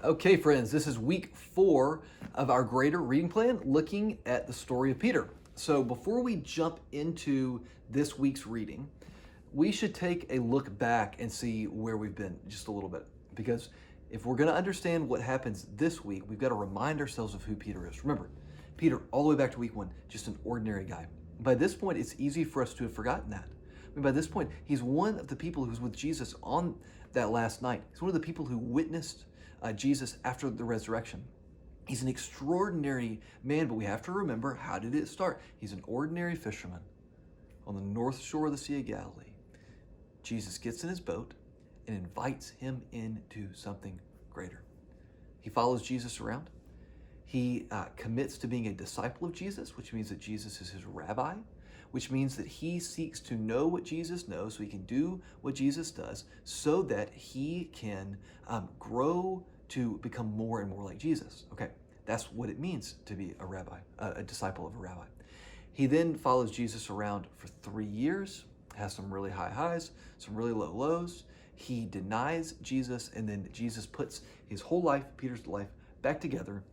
Okay, friends, this is week 4 of our greater reading plan, looking at the story of Peter. So before we jump into this week's reading, we should take a look back and see where we've been just a little bit. Because if we're going to understand what happens this week, we've got to remind ourselves of who Peter is. Remember, Peter, all the way back to week 1, just an ordinary guy. By this point, it's easy for us to have forgotten that. I mean, by this point, he's one of the people who was with Jesus on that last night. He's one of the people who witnessed Jesus after the resurrection. He's an extraordinary man, but we have to remember, how did it start? He's an ordinary fisherman on the north shore of the Sea of Galilee. Jesus gets in his boat and invites him into something greater. He follows Jesus around. He commits to being a disciple of Jesus, which means that Jesus is his rabbi, which means that he seeks to know what Jesus knows so he can do what Jesus does so that he can grow to become more and more like Jesus. Okay, that's what it means to be a rabbi, a disciple of a rabbi. He then follows Jesus around for 3 years, has some really high highs, some really low lows. He denies Jesus, and then Jesus puts his whole life, Peter's life, back together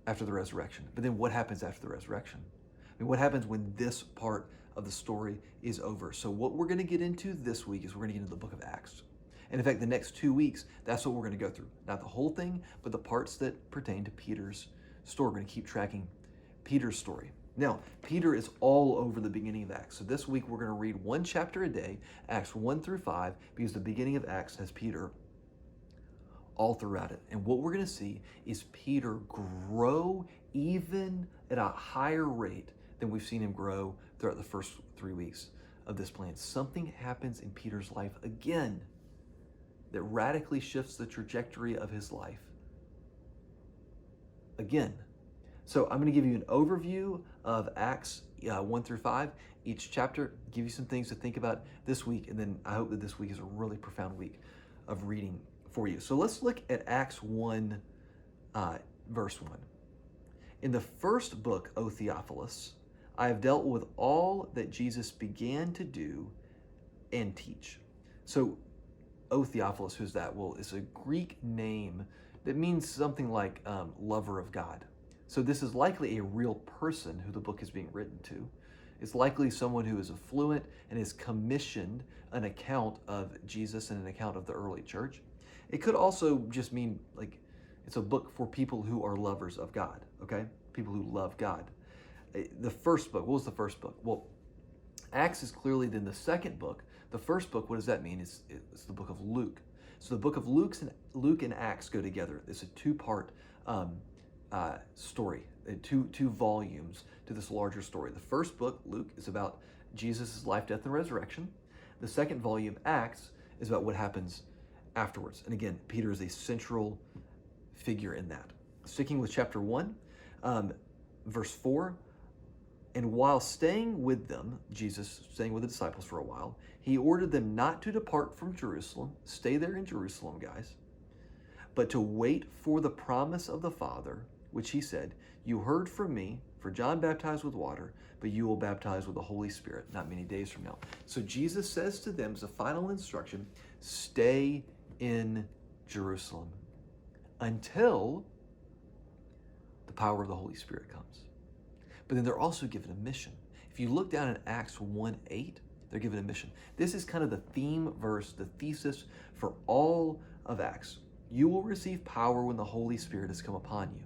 after the resurrection. But then what happens after the resurrection? I mean, what happens when this part of the story is over? So what we're going to get into this week is we're going to get into the book of Acts. And in fact, the next 2 weeks, that's what we're going to go through. Not the whole thing, but the parts that pertain to Peter's story. We're going to keep tracking Peter's story. Now, Peter is all over the beginning of Acts. So this week, we're going to read 1 chapter a day, Acts 1 through 5, because the beginning of Acts has Peter all throughout it. And what we're going to see is Peter grow even at a higher rate than we've seen him grow throughout the first 3 weeks of this plan. Something happens in Peter's life again that radically shifts the trajectory of his life again. So I'm going to give you an overview of Acts 1 through 5. Each chapter, give you some things to think about this week, and then I hope that this week is a really profound week of reading for you. So let's look at Acts 1, verse 1. In the first book, O Theophilus, I have dealt with all that Jesus began to do and teach. So, O Theophilus, who's that? Well, it's a Greek name that means something like lover of God. So this is likely a real person who the book is being written to. It's likely someone who is affluent and has commissioned an account of Jesus and an account of the early church. It could also just mean like it's a book for people who are lovers of God, okay? People who love God. The first book, what was the first book? Well, Acts is clearly then the second book. The first book, what does that mean? It's the book of Luke. So the book of Luke and Acts go together. It's a 2-part story, two volumes to this larger story. The first book, Luke, is about Jesus' life, death, and resurrection. The second volume, Acts, is about what happens afterwards. And again, Peter is a central figure in that. Sticking with chapter 1, verse 4, and while staying with them, Jesus staying with the disciples for a while, he ordered them not to depart from Jerusalem. Stay there in Jerusalem, guys, but to wait for the promise of the Father, which he said, you heard from me, for John baptized with water, but you will baptize with the Holy Spirit not many days from now. So Jesus says to them as a final instruction, stay in Jerusalem until the power of the Holy Spirit comes. But then they're also given a mission. If you look down in Acts 1:8, they're given a mission. This is kind of the theme verse, the thesis for all of Acts. You will receive power when the Holy Spirit has come upon you.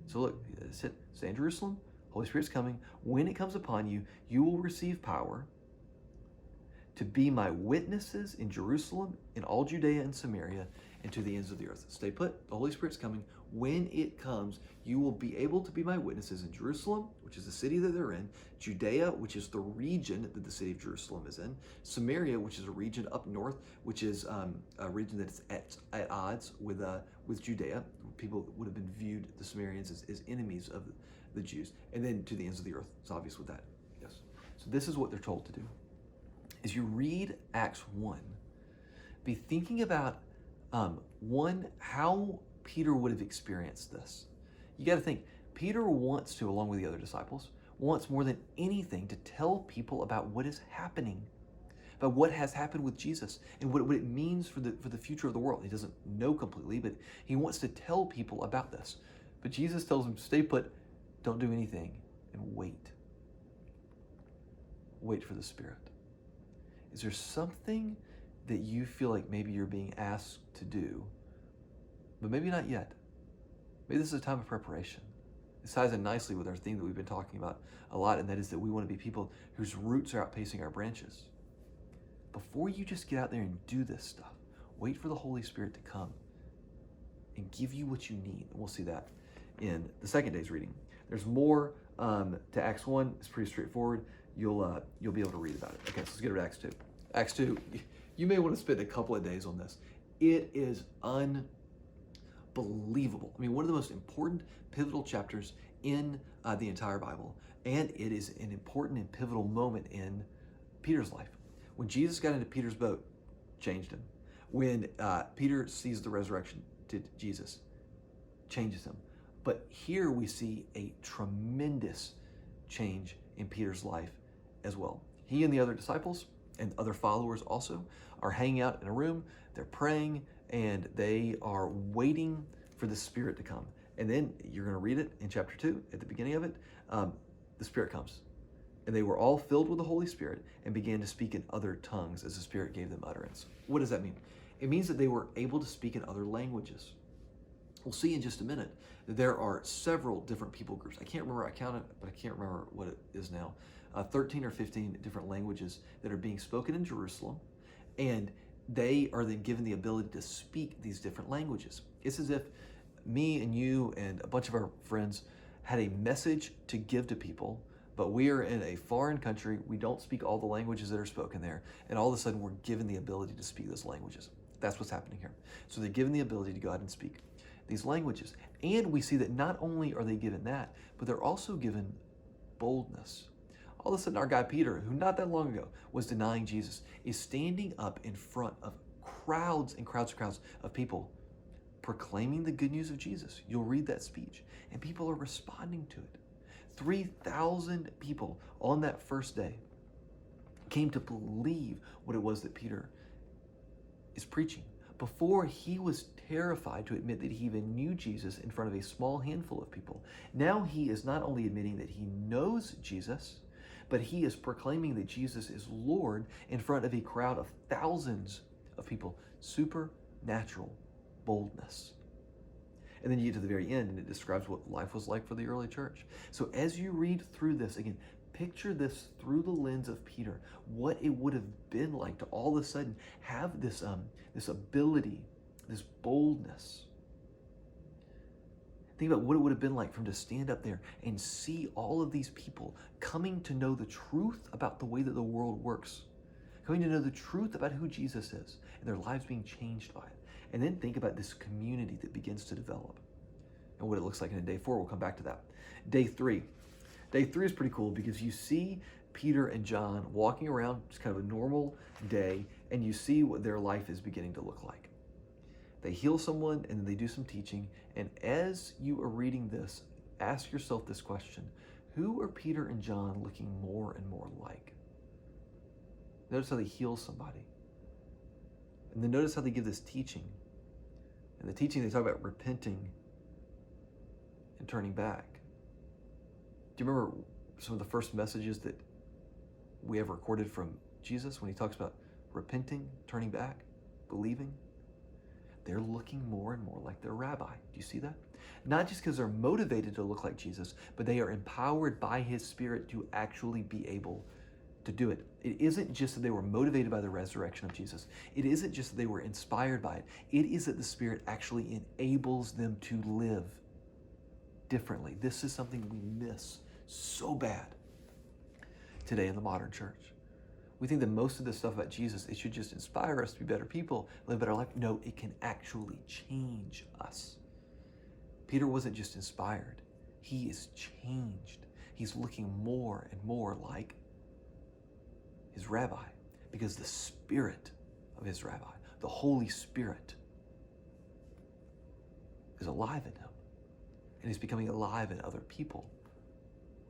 So look, stay in Jerusalem, Holy Spirit's coming. When it comes upon you, you will receive power to be my witnesses in Jerusalem, in all Judea and Samaria, and to the ends of the earth. Stay put, the Holy Spirit's coming. When it comes, you will be able to be my witnesses in Jerusalem, which is the city that they're in, Judea, which is the region that the city of Jerusalem is in, Samaria, which is a region up north, which is a region that's at odds with Judea. People would have been viewed, the Samaritans, as enemies of the Jews. And then to the ends of the earth. It's obvious with that. Yes. So this is what they're told to do. As you read Acts 1, be thinking about, one, how Peter would have experienced this. You got to think, Peter wants to, along with the other disciples, wants more than anything to tell people about what is happening. about what has happened with Jesus and what it means for the future of the world. He doesn't know completely, but he wants to tell people about this. But Jesus tells him, stay put, don't do anything, and wait. Wait for the Spirit. Is there something that you feel like maybe you're being asked to do, but maybe not yet? Maybe this is a time of preparation. This ties in nicely with our theme that we've been talking about a lot, and that is that we want to be people whose roots are outpacing our branches. Before you just get out there and do this stuff, wait for the Holy Spirit to come and give you what you need. And we'll see that in the second day's reading. There's more to Acts 1. It's pretty straightforward. You'll be able to read about it. Okay, so let's get over to Acts 2. Acts 2, you may want to spend a couple of days on this. It is unbelievable. I mean, one of the most important, pivotal chapters in the entire Bible, and it is an important and pivotal moment in Peter's life. When Jesus got into Peter's boat, changed him. When Peter sees the resurrection to Jesus, changes him. But here we see a tremendous change in Peter's life as well. He and the other disciples and other followers also are hanging out in a room. They're praying and they are waiting for the Spirit to come. And then you're going to read it in chapter 2 at the beginning of it. The Spirit comes. And they were all filled with the Holy Spirit and began to speak in other tongues as the Spirit gave them utterance. What does that mean? It means that they were able to speak in other languages. We'll see in just a minute that there are several different people groups. I can't remember, I counted, but I can't remember what it is now. 13 or 15 different languages that are being spoken in Jerusalem, and they are then given the ability to speak these different languages. It's as if me and you and a bunch of our friends had a message to give to people, but we are in a foreign country, we don't speak all the languages that are spoken there, and all of a sudden we're given the ability to speak those languages. That's what's happening here. So they're given the ability to go out and speak these languages. And we see that not only are they given that, but they're also given boldness. All of a sudden, our guy Peter, who not that long ago was denying Jesus, is standing up in front of crowds and crowds and crowds of people proclaiming the good news of Jesus. You'll read that speech, and people are responding to it. 3,000 people on that first day came to believe what it was that Peter is preaching. Before, he was terrified to admit that he even knew Jesus in front of a small handful of people. Now he is not only admitting that he knows Jesus, but he is proclaiming that Jesus is Lord in front of a crowd of thousands of people. Supernatural boldness. And then you get to the very end, and it describes what life was like for the early church. So as you read through this, again, picture this through the lens of Peter, what it would have been like to all of a sudden have this ability, this boldness. Think about what it would have been like for him to stand up there and see all of these people coming to know the truth about the way that the world works, coming to know the truth about who Jesus is, and their lives being changed by it. And then think about this community that begins to develop and what it looks like in day 4. We'll come back to that. Day 3. Day 3 is pretty cool because you see Peter and John walking around, just kind of a normal day, and you see what their life is beginning to look like. They heal someone and then they do some teaching. And as you are reading this, ask yourself this question: who are Peter and John looking more and more like? Notice how they heal somebody. And then notice how they give this teaching. And the teaching, they talk about repenting and turning back. Do you remember some of the first messages that we ever recorded from Jesus when he talks about repenting, turning back, believing? They're looking more and more like their rabbi. Do you see that? Not just because they're motivated to look like Jesus, but they are empowered by his Spirit to actually be able to do it. It isn't just that they were motivated by the resurrection of Jesus. It isn't just that they were inspired by it. It is that the Spirit actually enables them to live differently. This is something we miss so bad today in the modern church. We think that most of this stuff about Jesus, it should just inspire us to be better people, live a better life. No, it can actually change us. Peter wasn't just inspired. He is changed. He's looking more and more like his rabbi because the Spirit of his rabbi, the Holy Spirit, is alive in him. And he's becoming alive in other people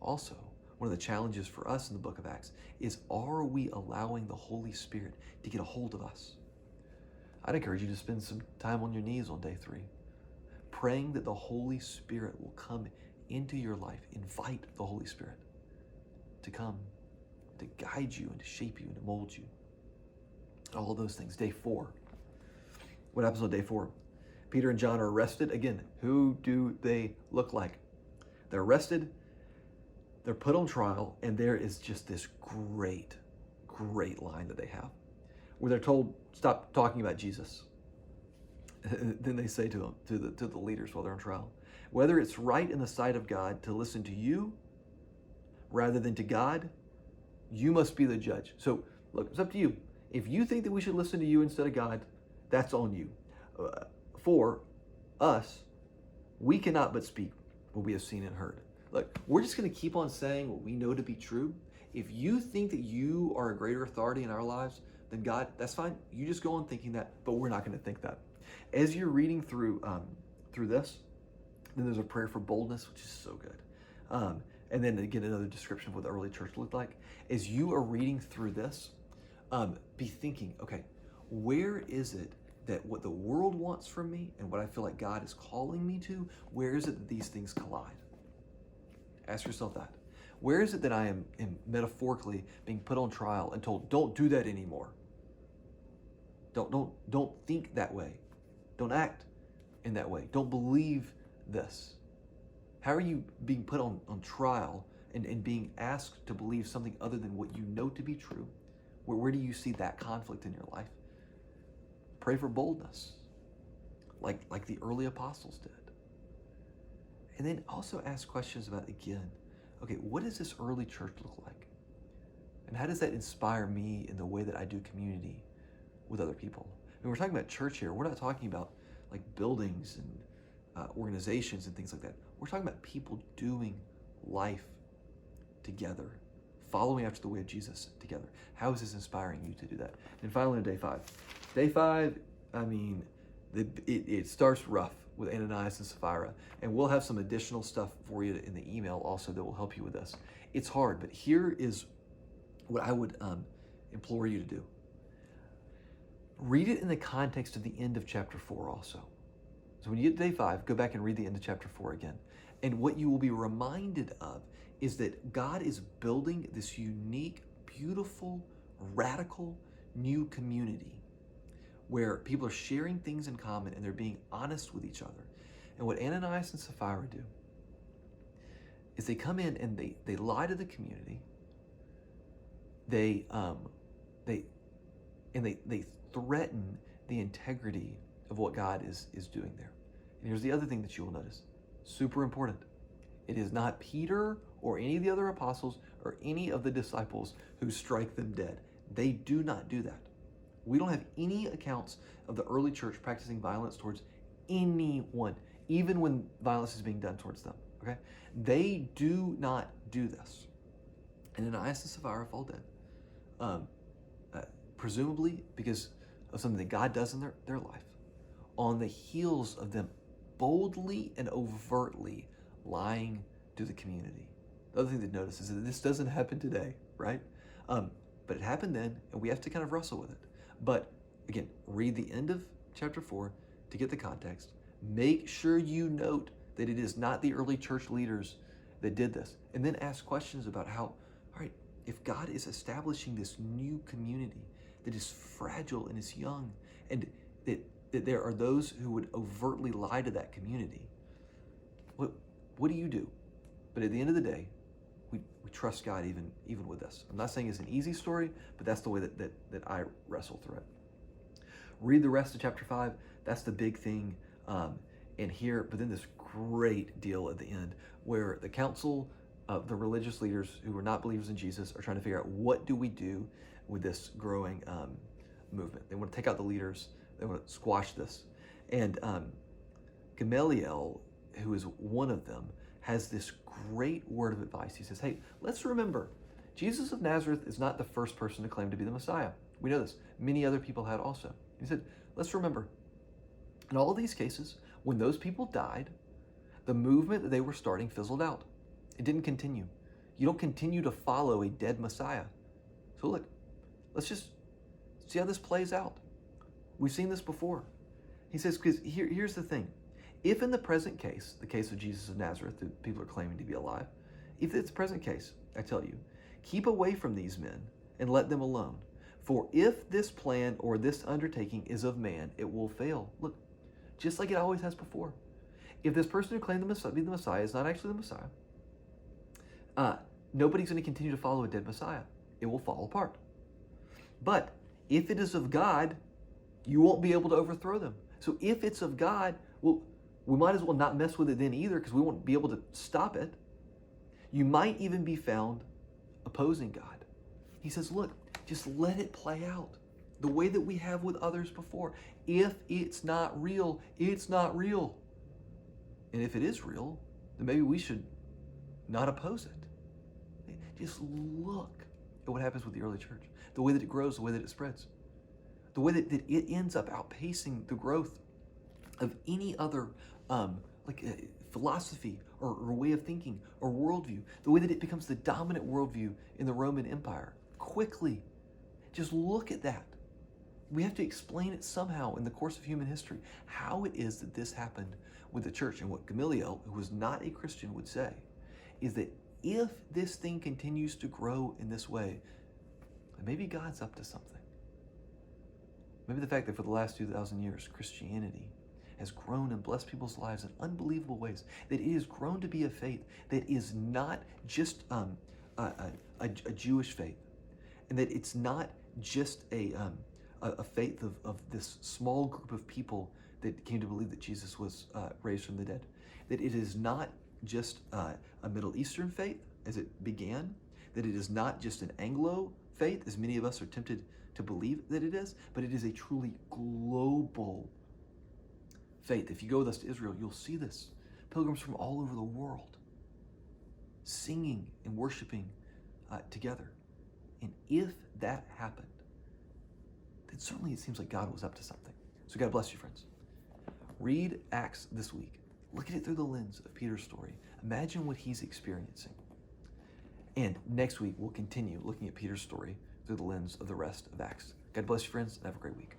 also one of the challenges for us in the book of Acts is, are we allowing the Holy Spirit to get a hold of us? I'd encourage you to spend some time on your knees on day 3, praying that the Holy Spirit will come into your life. Invite the Holy Spirit to come, to guide you and to shape you and to mold you. All those things. Day 4. What happens on day 4? Peter and John are arrested. Again, who do they look like? They're arrested, they're put on trial, and there is just this great line that they have where they're told, stop talking about Jesus. Then they say to them, to the leaders while they're on trial, whether it's right in the sight of God to listen to you rather than to God, you must be the judge. So look, it's up to you. If you think that we should listen to you instead of God, that's on you. For us, we cannot but speak what we have seen and heard. Look, we're just going to keep on saying what we know to be true. If you think that you are a greater authority in our lives than God, that's fine. You just go on thinking that, but we're not going to think that. As you're reading through this, then there's a prayer for boldness, which is so good. And then again, another description of what the early church looked like. As you are reading through this, be thinking, okay, where is it that what the world wants from me and what I feel like God is calling me to, where is it that these things collide? Ask yourself that. Where is it that I am metaphorically being put on trial and told, don't do that anymore? Don't think that way. Don't act in that way. Don't believe this. How are you being put on trial and being asked to believe something other than what you know to be true? Where do you see that conflict in your life? Pray for boldness, like the early apostles did. And then also ask questions about, again, okay, what does this early church look like? And how does that inspire me in the way that I do community with other people? When we're talking about church here, we're not talking about like buildings and organizations and things like that. We're talking about people doing life together, following after the way of Jesus together. How is this inspiring you to do that? And finally, on day 5. Day 5, I mean, it starts rough with Ananias and Sapphira, and we'll have some additional stuff for you in the email also that will help you with this. It's hard, but here is what I would implore you to do. Read it in the context of the end of chapter 4 also. So when you get to day 5, go back and read the end of chapter 4 again. And what you will be reminded of is that God is building this unique, beautiful, radical new community where people are sharing things in common and they're being honest with each other. And what Ananias and Sapphira do is they come in and they lie to the community. They threaten the integrity of what God is doing there. And here's the other thing that you will notice. Super important. It is not Peter or any of the other apostles or any of the disciples who strike them dead. They do not do that. We don't have any accounts of the early church practicing violence towards anyone, even when violence is being done towards them. Okay? They do not do this. And Ananias and Sapphira fall dead, presumably because of something that God does in their life, on the heels of them boldly and overtly lying to the community. The other thing to notice is that this doesn't happen today, right? But it happened then, and we have to kind of wrestle with it. But again, read the end of chapter 4 to get the context. Make sure you note that it is not the early church leaders that did this. And then ask questions about how, all right, if God is establishing this new community that is fragile and is young, and that there are those who would overtly lie to that community, what do you do? But at the end of the day, we trust God even with this. I'm not saying it's an easy story, but that's the way that I wrestle through it. Read the rest of chapter 5. That's the big thing in here. But then this great deal at the end where the council of the religious leaders who are not believers in Jesus are trying to figure out, what do we do with this growing movement? They want to take out the leaders. They want to squash this. And Gamaliel, who is one of them, has this great word of advice. He says, hey, let's remember, Jesus of Nazareth is not the first person to claim to be the Messiah. We know this. Many other people had also. He said, let's remember, in all of these cases, when those people died, the movement that they were starting fizzled out. It didn't continue. You don't continue to follow a dead Messiah. So look, let's just see how this plays out. We've seen this before. He says, because here's the thing. If in the present case, the case of Jesus of Nazareth, that people are claiming to be alive, if it's the present case, I tell you, keep away from these men and let them alone. For if this plan or this undertaking is of man, it will fail. Look, just like it always has before. If this person who claimed to be the Messiah is not actually the Messiah, nobody's going to continue to follow a dead Messiah. It will fall apart. But if it is of God, you won't be able to overthrow them. So if it's of God, well, we might as well not mess with it then either, because we won't be able to stop it. You might even be found opposing God. He says, look, just let it play out the way that we have with others before. If it's not real, it's not real. And if it is real, then maybe we should not oppose it. Just look at what happens with the early church, the way that it grows, the way that it spreads, the way that it ends up outpacing the growth of any other philosophy or way of thinking or worldview, the way that it becomes the dominant worldview in the Roman Empire quickly. Just look at that. We have to explain it somehow in the course of human history, how it is that this happened with the church. And what Gamaliel, who was not a Christian, would say is that if this thing continues to grow in this way, maybe God's up to something. Maybe the fact that for the last 2,000 years, Christianity has grown and blessed people's lives in unbelievable ways, that it has grown to be a faith that is not just a Jewish faith, and that it's not just a faith of this small group of people that came to believe that Jesus was raised from the dead, that it is not just a Middle Eastern faith as it began, that it is not just an Anglo faith, as many of us are tempted to believe that it is, but it is a truly global faith. If you go with us to Israel, you'll see this. Pilgrims from all over the world singing and worshiping together. And if that happened, then certainly it seems like God was up to something. So God bless you, friends. Read Acts this week. Look at it through the lens of Peter's story. Imagine what he's experiencing. And next week, we'll continue looking at Peter's story through the lens of the rest of Acts. God bless you, friends, and have a great week.